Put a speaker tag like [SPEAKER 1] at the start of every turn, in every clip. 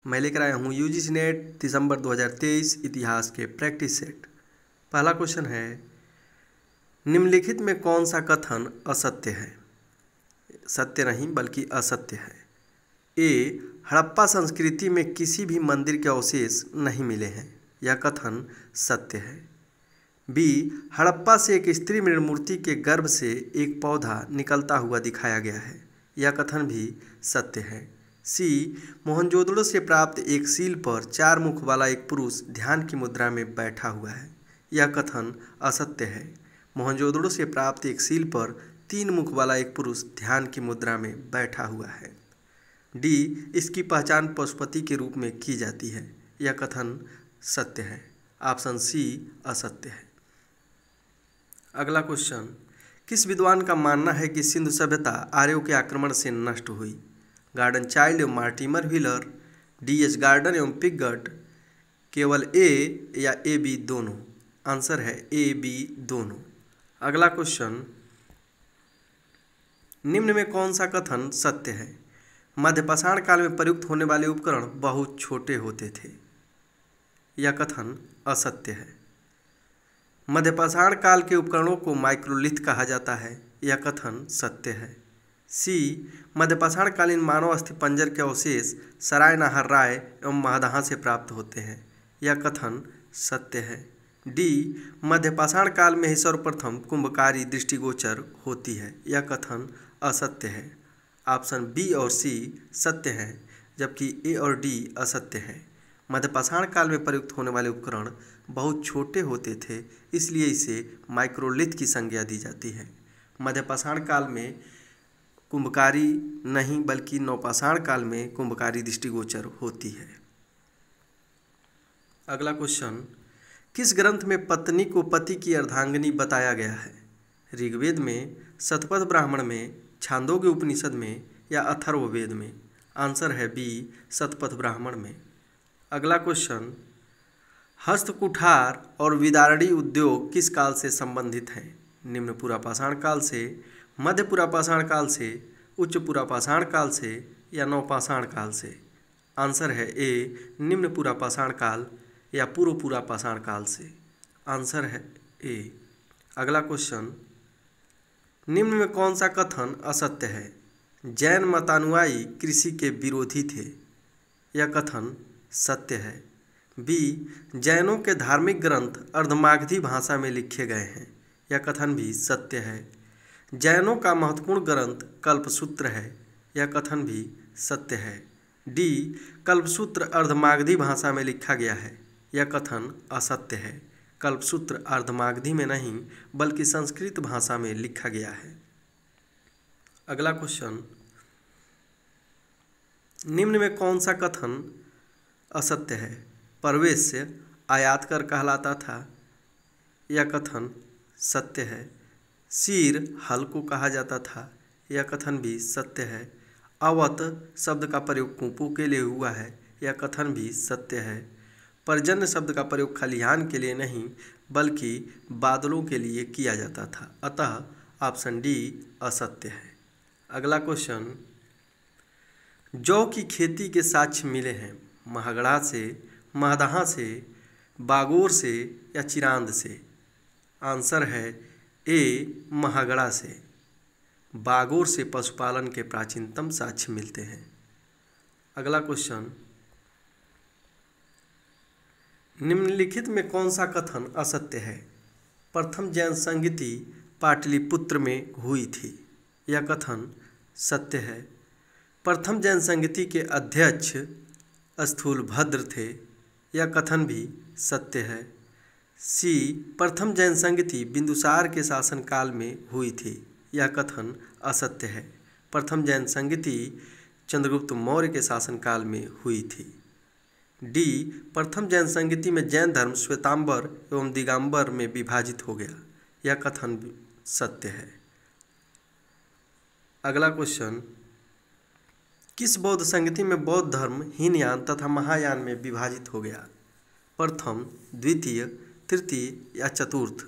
[SPEAKER 1] मैं लेकर आया हूँ यूजीसी नेट दिसंबर 2023 इतिहास के प्रैक्टिस सेट। पहला क्वेश्चन है, निम्नलिखित में कौन सा कथन असत्य है? सत्य नहीं बल्कि असत्य है। ए, हड़प्पा संस्कृति में किसी भी मंदिर के अवशेष नहीं मिले हैं, यह कथन सत्य है। बी, हड़प्पा से एक स्त्री मृण मूर्ति के गर्भ से एक पौधा निकलता हुआ दिखाया गया है, यह कथन भी सत्य है। सी, मोहनजोदड़ो से प्राप्त एक सील पर 4 मुख वाला एक पुरुष ध्यान की मुद्रा में बैठा हुआ है, यह कथन असत्य है। मोहनजोदड़ो से प्राप्त एक सील पर 3 मुख वाला एक पुरुष ध्यान की मुद्रा में बैठा हुआ है। डी, इसकी पहचान पशुपति के रूप में की जाती है, यह कथन सत्य है। ऑप्शन सी असत्य है। अगला क्वेश्चन, किस विद्वान का मानना है कि सिंधु सभ्यता आर्यों के आक्रमण से नष्ट हुई? गार्डन चाइल्ड एवं मार्टिमर व्हीलर, डी.एच. गार्डन एवं पिगट, केवल ए या ए बी दोनों? आंसर है ए बी दोनों। अगला क्वेश्चन, निम्न में कौन सा कथन सत्य है? मध्यपाषाण काल में प्रयुक्त होने वाले उपकरण बहुत छोटे होते थे, यह कथन असत्य है। मध्यपाषाण काल के उपकरणों को माइक्रोलिथ कहा जाता है, यह कथन सत्य है। सी, मध्यपाषाण कालीन मानव अस्थिपंजर के अवशेष सराय नाहर राय एवं महदहा से प्राप्त होते हैं, यह कथन सत्य है। डी, मध्यपाषाण काल में ही सर्वप्रथम कुंभकारी दृष्टिगोचर होती है, यह कथन असत्य है। ऑप्शन बी और सी सत्य है, जबकि ए और डी असत्य है। मध्यपाषाण काल में प्रयुक्त होने वाले उपकरण बहुत छोटे होते थे, इसलिए इसे माइक्रोलिथ की संज्ञा दी जाती है। मध्यपाषाण काल में कुंभकारी नहीं बल्कि नवपाषाण काल में कुंभकारी दृष्टिगोचर होती है। अगला क्वेश्चन, किस ग्रंथ में पत्नी को पति की अर्धांगिनी बताया गया है? ऋग्वेद में, शतपथ ब्राह्मण में, छांदोग्य उपनिषद में या अथर्ववेद में? आंसर है बी, शतपथ ब्राह्मण में। अगला क्वेश्चन, हस्तकुठार और विदारणी उद्योग किस काल से संबंधित है? निम्न पुरापाषाण काल से, मध्य पुरापाषाण काल से, उच्च पुरापाषाण काल से या नवपाषाण काल से? आंसर है ए, निम्न पुरापाषाण काल या पूर्व पुरापाषाण काल से। आंसर है ए। अगला क्वेश्चन, निम्न में कौन सा कथन असत्य है? जैन मतानुयायी कृषि के विरोधी थे, यह कथन सत्य है। बी, जैनों के धार्मिक ग्रंथ अर्धमागधी भाषा में लिखे गए हैं, यह कथन भी सत्य है। जैनों का महत्वपूर्ण ग्रंथ कल्पसूत्र है, यह कथन भी सत्य है। डी, कल्पसूत्र अर्धमागधी भाषा में लिखा गया है, यह कथन असत्य है। कल्पसूत्र अर्धमागधी में नहीं बल्कि संस्कृत भाषा में लिखा गया है। अगला क्वेश्चन, निम्न में कौन सा कथन असत्य है? प्रवेश से आयात कर कहलाता था, यह कथन सत्य है। शीर हल को कहा जाता था, यह कथन भी सत्य है। अवत शब्द का प्रयोग कूपों के लिए हुआ है, यह कथन भी सत्य है। पर्जन्य शब्द का प्रयोग खलिहान के लिए नहीं बल्कि बादलों के लिए किया जाता था, अतः ऑप्शन डी असत्य है। अगला क्वेश्चन, जौ की खेती के साक्ष्य मिले हैं महागढ़ा से, महदहा से, बागोर से या चिरांद से? आंसर है ए, महागढ़ा से। बागोर से पशुपालन के प्राचीनतम साक्ष्य मिलते हैं। अगला क्वेश्चन, निम्नलिखित में कौन सा कथन असत्य है? प्रथम जैन संगीति पाटलिपुत्र में हुई थी, यह कथन सत्य है। प्रथम जैन संगीति के अध्यक्ष स्थूलभद्र थे, यह कथन भी सत्य है। सी, प्रथम जैन संगीति बिंदुसार के शासनकाल में हुई थी, यह कथन असत्य है। प्रथम जैन संगीति चंद्रगुप्त मौर्य के शासनकाल में हुई थी। डी, प्रथम जैन संगीति में जैन धर्म श्वेतांबर एवं दिगंबर में विभाजित हो गया, यह कथन भी सत्य है। अगला क्वेश्चन, किस बौद्ध संगीति में बौद्ध धर्म हीनयान तथा महायान में विभाजित हो गया? प्रथम, द्वितीय, तृतीय या चतुर्थ?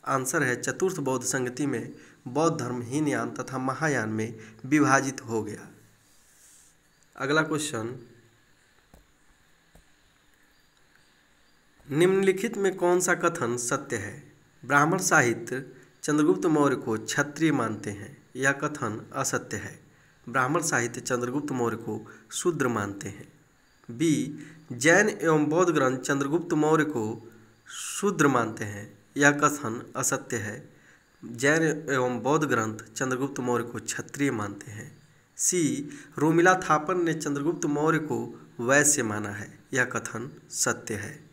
[SPEAKER 1] आंसर है चतुर्थ बौद्ध संगति में बौद्ध धर्म हीनयान तथा महायान में विभाजित हो गया। अगला क्वेश्चन, निम्नलिखित में कौन सा कथन सत्य है? ब्राह्मण साहित्य चंद्रगुप्त मौर्य को क्षत्रिय मानते हैं, यह कथन असत्य है। ब्राह्मण साहित्य चंद्रगुप्त मौर्य को शूद्र मानते हैं। बी, जैन एवं बौद्ध ग्रंथ चंद्रगुप्त मौर्य को शूद्र मानते हैं, यह कथन असत्य है। जैन एवं बौद्ध ग्रंथ चंद्रगुप्त मौर्य को क्षत्रिय मानते हैं। सी, रोमिला थापर ने चंद्रगुप्त मौर्य को वैश्य माना है, यह कथन सत्य है।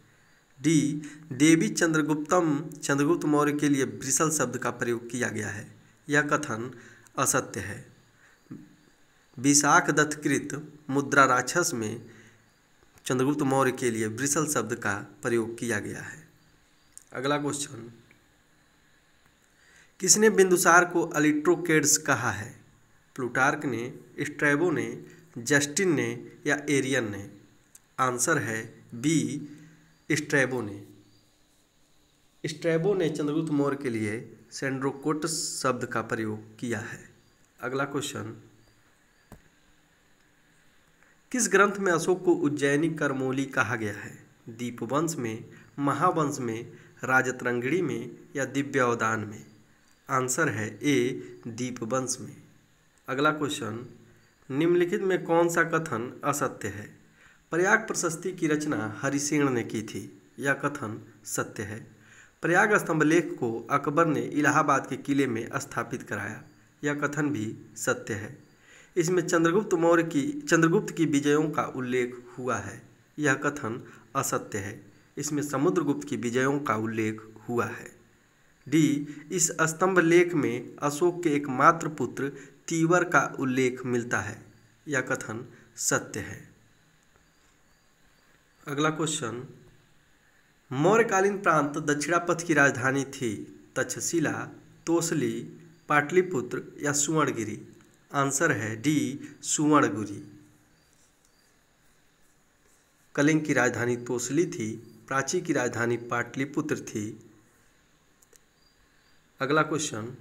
[SPEAKER 1] डी, देवी चंद्रगुप्तम चंद्रगुप्त मौर्य के लिए वृषल शब्द का प्रयोग किया गया है, यह कथन असत्य है। विशाख दत्तकृत मुद्रा राक्षस में चंद्रगुप्त मौर्य के लिए वृषल शब्द का प्रयोग किया गया है। अगला क्वेश्चन, किसने बिंदुसार को अलिट्रोकेड्स कहा है? प्लूटार्क ने, स्ट्रैबो ने, जस्टिन ने या एरियन ने? आंसर है बी, स्ट्रैबो ने। स्ट्रैबो ने चंद्रगुप्त मौर्य के लिए सेंड्रोकोटस शब्द का प्रयोग किया है। अगला क्वेश्चन, किस ग्रंथ में अशोक को उज्जैनी करमोली कहा गया है? दीपवंश में, महावंश में, राजतरंगिणी में या दिव्यावदान में? आंसर है ए, दीपवंश में। अगला क्वेश्चन, निम्नलिखित में कौन सा कथन असत्य है? प्रयाग प्रशस्ति की रचना हरिसेन ने की थी, यह कथन सत्य है। प्रयाग स्तंभलेख को अकबर ने इलाहाबाद के किले में स्थापित कराया, यह कथन भी सत्य है। इसमें चंद्रगुप्त की विजयों का उल्लेख हुआ है, यह कथन असत्य है। इसमें समुद्रगुप्त की विजयों का उल्लेख हुआ है। डी, इस स्तंभ लेख में अशोक के एकमात्र पुत्र तीवर का उल्लेख मिलता है, यह कथन सत्य है। अगला क्वेश्चन, मौर्यकालीन प्रांत दक्षिणापथ की राजधानी थी तक्षशिला, तोसली, पाटलिपुत्र या सुवर्णगिरी? आंसर है डी, सुवर्णगिरी। कलिंग की राजधानी तोसली थी, प्राची की राजधानी पाटलिपुत्र थी। अगला क्वेश्चन,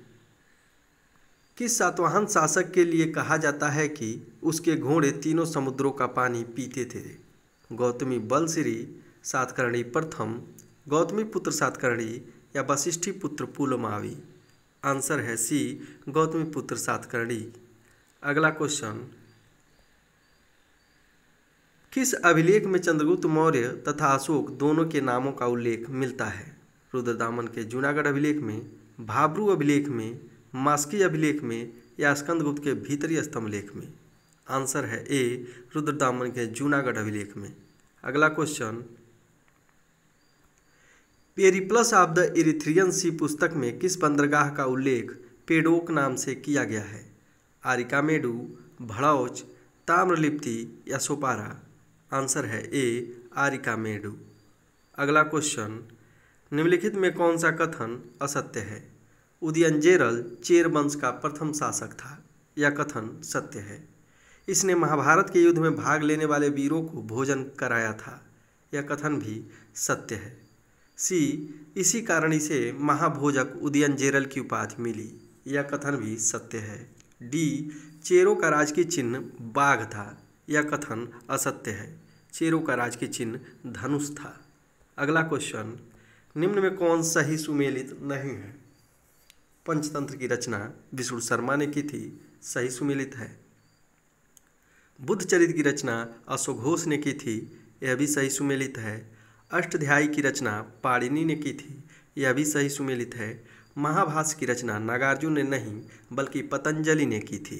[SPEAKER 1] किस सातवाहन शासक के लिए कहा जाता है कि उसके घोड़े तीनों समुद्रों का पानी पीते थे? गौतमी बलश्री, सातकर्णी प्रथम, गौतमी पुत्र सातकर्णी या वशिष्ठी पुत्र पुलमावी? आंसर है सी, गौतमी पुत्र सातकर्णी। अगला क्वेश्चन, किस अभिलेख में चंद्रगुप्त मौर्य तथा अशोक दोनों के नामों का उल्लेख मिलता है? रुद्रदामन के जूनागढ़ अभिलेख में, भाब्रू अभिलेख में, मास्की अभिलेख में या स्कंदगुप्त के भीतरी स्तंभलेख में? आंसर है ए, रुद्रदामन के जूनागढ़ अभिलेख में। अगला question, Periplus of the Erythraean sea पुस्तक में किस बंदरगाह का उल्लेख पेडोक नाम से किया गया है? आरिकामेडू, भड़ौच, ताम्रलिप्ति या सोपारा? आंसर है ए, आरिकामेडू। अगला क्वेश्चन, निम्नलिखित में कौन सा कथन असत्य है? उदयनजेरल चेर वंश का प्रथम शासक था, यह कथन सत्य है। इसने महाभारत के युद्ध में भाग लेने वाले वीरों को भोजन कराया था, यह कथन भी सत्य है। सी, इसी कारण इसे महाभोजक उदयनजेरल की उपाधि मिली, यह कथन भी सत्य है। डी, चेरों का राजकीय चिन्ह बाघ था, यह कथन असत्य है। चेरों का राजकीय चिन्ह धनुष था। अगला क्वेश्चन, निम्न में कौन सही सुमेलित नहीं है? पंचतंत्र की रचना विष्णु शर्मा ने की थी, सही सुमेलित है। बुद्धचरित की रचना अश्वघोष ने की थी, यह भी सही सुमेलित है। अष्टाध्यायी की रचना पाणिनि ने की थी, यह भी सही सुमेलित है। महाभाष्य की रचना नागार्जुन ने नहीं बल्कि पतंजलि ने की थी।